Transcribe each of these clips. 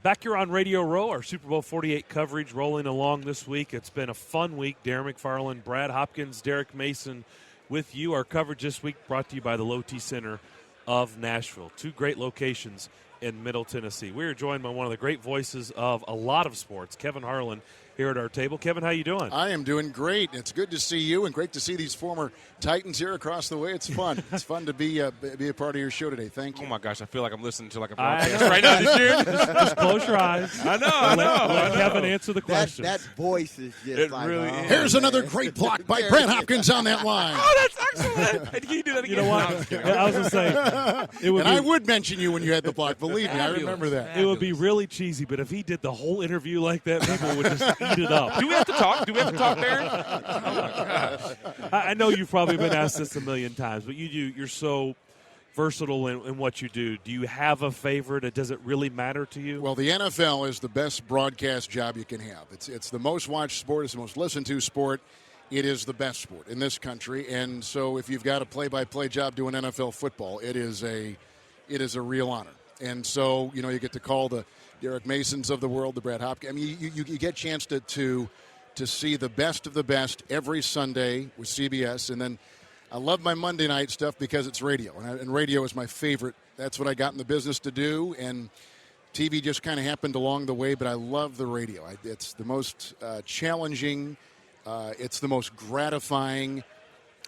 Back here on Radio Row, our Super Bowl 48 coverage rolling along this week. It's been a fun week. Darren McFarland, Brad Hopkins, Derek Mason with you. Our coverage this week brought to you by the Low T Center of Nashville. Two great locations in Middle Tennessee. We are joined by one of the great voices of a lot of sports, Kevin Harlan, here at our table. Kevin, how you doing? I am doing great. It's good to see you and great to see these former Titans here across the way. It's fun. It's fun to be a part of your show today. Thank you. Oh, my gosh. I feel like I'm listening to like a broadcast right now. Just close your eyes. I know. Let Kevin answer the question. That voice is just It like, really oh, is. Here's another great block by Brad Hopkins on that line. Oh, that's excellent. Can you do that again? You know what? I was going to say, I would mention you when you had the block. Believe me, I remember that. It would be really cheesy, but if he did the whole interview like that, people would just eat it up. Do we have to talk? Darren? Oh, my gosh. I know you've probably been asked this a million times, but you're so versatile in what you do. Do you have a favorite? Does it really matter to you? Well, the NFL is the best broadcast job you can have. It's the most watched sport. It's the most listened to sport. It is the best sport in this country. And so if you've got a play-by-play job doing NFL football, it is a real honor. And so, you get to call the Derek Masons of the world, the Brad Hopkins. I mean, you get a chance to see the best of the best every Sunday with CBS. And then I love my Monday night stuff because it's radio. And radio is my favorite. That's what I got in the business to do. And TV just kind of happened along the way, but I love the radio. It's the most challenging. It's the most gratifying.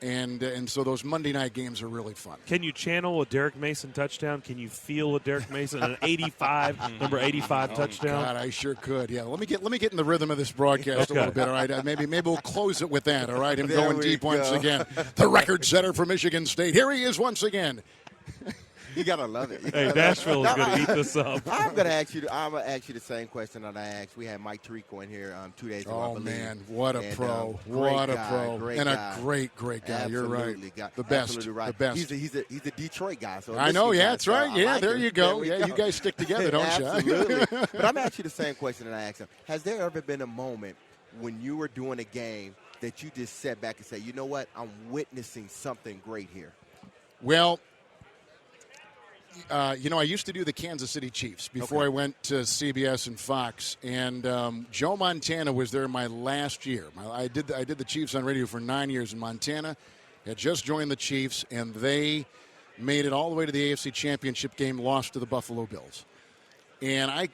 And so those Monday night games are really fun. Can you channel a Derek Mason touchdown? Can you feel a Derek Mason, an 85, number 85 touchdown? God, I sure could. Yeah, let me get in the rhythm of this broadcast a little bit. All right, maybe we'll close it with that. All right, him going deep once again. The record setter for Michigan State. Here he is once again. You gotta love it. Hey, Nashville is going to eat this up. I'm gonna ask you the same question that I asked. We had Mike Tirico in here 2 days ago. Oh man, what a pro! What a pro! And a great guy. You're right. The best. Absolutely right. The best. He's a Detroit guy. So I know. Yeah, that's right. Yeah, like there you go. Yeah, you guys stick together, don't you? Absolutely. But I'm asking you the same question that I asked him. Has there ever been a moment when you were doing a game that you just sat back and say, you know what, I'm witnessing something great here? Well, I used to do the Kansas City Chiefs before I went to CBS and Fox, and Joe Montana was there my last year. I did the Chiefs on radio for 9 years in Montana. Had just joined the Chiefs, and they made it all the way to the AFC Championship game, lost to the Buffalo Bills. And I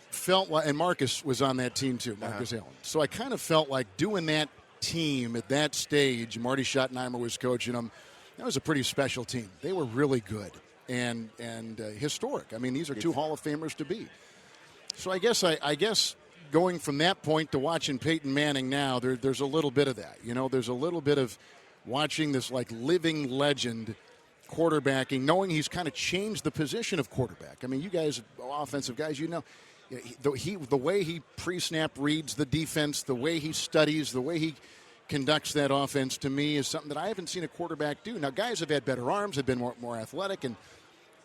felt like, and Marcus was on that team too, Marcus Allen. So I kind of felt like doing that team at that stage. Marty Schottenheimer was coaching them. That was a pretty special team. They were really good. And historic. I mean, these are two Hall of Famers to be. So I guess going from that point to watching Peyton Manning now, there's a little bit of that. There's a little bit of watching this like living legend quarterbacking, knowing he's kind of changed the position of quarterback. I mean, you guys, offensive guys, the way he pre-snap reads the defense, the way he studies, the way he conducts that offense, to me, is something that I haven't seen a quarterback do. Now, guys have had better arms, have been more athletic,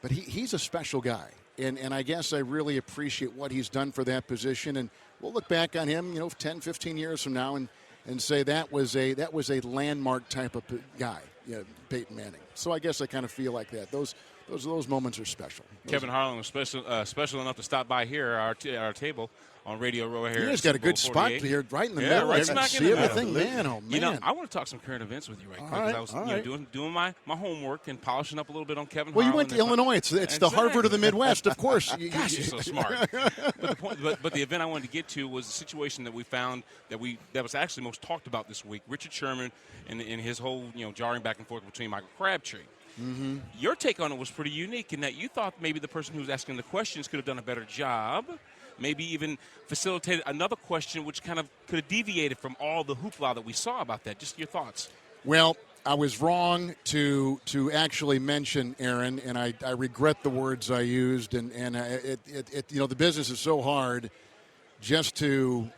but he's a special guy. And I guess I really appreciate what he's done for that position. And we'll look back on him, 10, 15 years from now and say that was a landmark type of guy, Peyton Manning. So I guess I kind of feel like that. Those moments are special. Kevin Harlan was special enough to stop by here at our table on Radio Row here. You guys got a good spot here, right in the middle. Right smack see in the everything, middle. man. Oh man! I want to talk some current events with you right quick. I was doing my homework and polishing up a little bit on Kevin. Well, Harlan. You went to Illinois. It's exactly. The Harvard of the Midwest, of course. Gosh, you're so smart. But the event I wanted to get to was a situation that we found that was actually most talked about this week. Richard Sherman and his whole jarring back and forth between Michael Crabtree. Mm-hmm. Your take on it was pretty unique in that you thought maybe the person who was asking the questions could have done a better job, maybe even facilitated another question which kind of could have deviated from all the hoopla that we saw about that. Just your thoughts. Well, I was wrong to actually mention Aaron, and I regret the words I used. And the business is so hard just to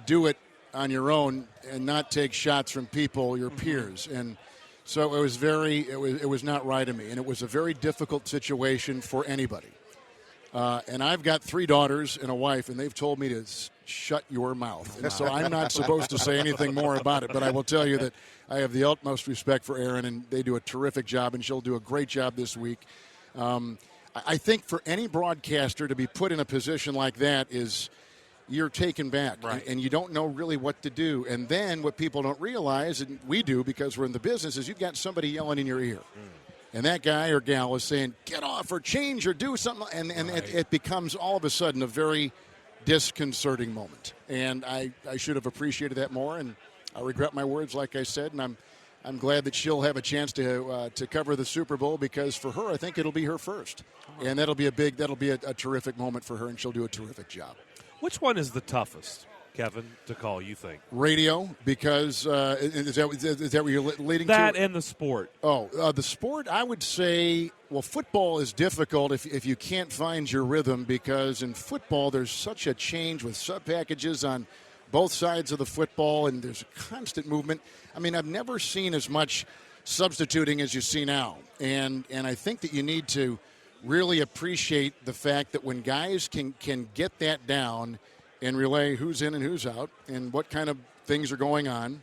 do it on your own and not take shots from people, your peers. And so it was not right of me, and it was a very difficult situation for anybody. And I've got 3 daughters and a wife, and they've told me to shut your mouth. And so I'm not supposed to say anything more about it, but I will tell you that I have the utmost respect for Erin, and they do a terrific job, and she'll do a great job this week. I think for any broadcaster to be put in a position like that is you're taken back, Right. and you don't know really what to do. And then what people don't realize, and we do because we're in the business, is you've got somebody yelling in your ear. And that guy or gal is saying, get off or change or do something. And it becomes all of a sudden a very disconcerting moment. And I should have appreciated that more. And I regret my words, like I said. And I'm glad that she'll have a chance to cover the Super Bowl, because for her, I think it'll be her first. And that'll be a terrific moment for her, and she'll do a terrific job. Which one is the toughest, Kevin, to call, you think? Radio, because is that what you're leading to? That and the sport. The sport, I would say, well, football is difficult if you can't find your rhythm, because in football there's such a change with sub-packages on both sides of the football, and there's a constant movement. I mean, I've never seen as much substituting as you see now, and I think that you need to really appreciate the fact that when guys can get that down and relay who's in and who's out and what kind of things are going on,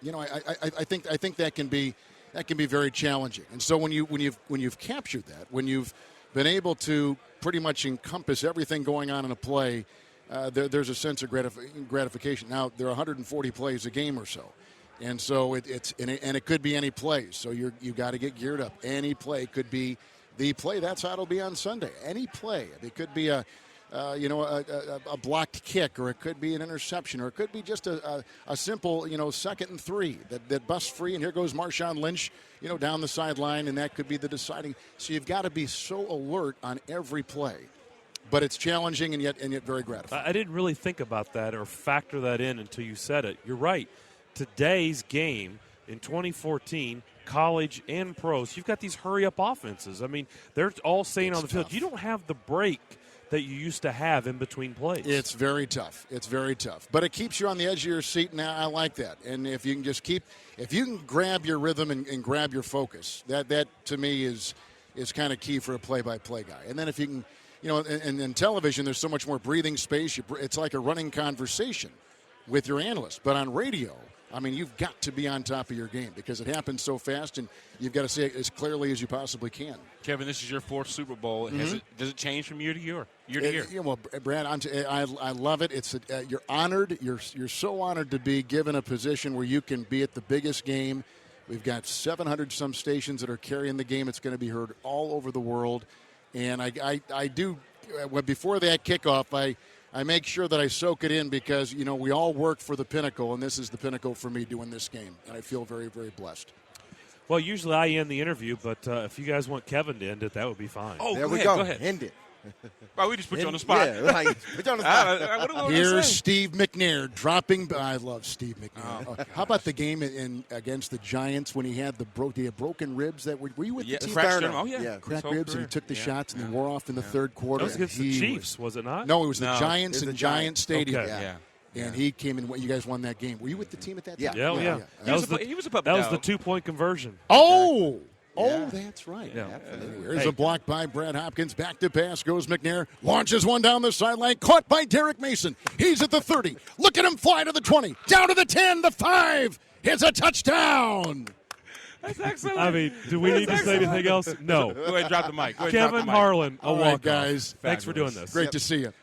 I think that can be very challenging. And so when you've captured that, when you've been able to pretty much encompass everything going on in a play, there's a sense of gratification. Now there are 140 plays a game or so, and so it could be any play. So you've got to get geared up. Any play could be the play. That's how it'll be on Sunday. Any play. It could be a blocked kick, or it could be an interception, or it could be just a simple 2nd and 3 that busts free, and here goes Marshawn Lynch down the sideline, and that could be the deciding. So you've got to be so alert on every play. But it's challenging and yet very gratifying. I didn't really think about that or factor that in until you said it. You're right. Today's game in 2014, college and pros, you've got these hurry-up offenses. I mean, they're all saying on the field, you don't have the break that you used to have in between plays. It's very tough. But it keeps you on the edge of your seat, and I like that. And if you can grab your rhythm and grab your focus, that to me is kind of key for a play-by-play guy. And then if you can, in television, there's so much more breathing space. It's like a running conversation with your analyst. But on radio, I mean, you've got to be on top of your game because it happens so fast, and you've got to say it as clearly as you possibly can. Kevin, this is your 4th Super Bowl. Does it change from year to year? Year to year? Well, Brad, I love it. It's you're honored. You're so honored to be given a position where you can be at the biggest game. We've got 700 some stations that are carrying the game. It's going to be heard all over the world, and I do. Before that kickoff, I make sure that I soak it in because, we all work for the pinnacle, and this is the pinnacle for me doing this game, and I feel very, very blessed. Well, usually I end the interview, but if you guys want Kevin to end it, that would be fine. Oh, there we go go. Ahead. End it. Well, we just put you on the spot. Yeah, right. Put you on the spot. What do we want to Here's say? Steve McNair dropping. I love Steve McNair. How about the game against the Giants when he had the broken ribs? That were you with the team? fractured him. Oh, Yeah. yeah. Cracked ribs, and he took the shots, and they wore off in the third quarter. That was against the Chiefs, was it not? No, it was the Giants It was in the Giant Giants. Stadium. Okay. Yeah. And he came in. You guys won that game. Were you with the team at that time? Yeah. Yeah. He was a puppet That was the dog. 2-point conversion. Oh, Yeah. that's right. Yeah. There's Hey. a block by Brad Hopkins. Back to pass goes McNair. Launches one down the sideline. Caught by Derek Mason. He's at the 30. Look at him fly to the 20. Down to the 10, the 5. It's a touchdown. That's excellent. I mean, do we need to say anything else? No. Go ahead and drop the mic. Go ahead and drop Kevin the mic. Harlan, a All right, walk-off. guys. Thanks for doing Fabulous. this. Great to see you.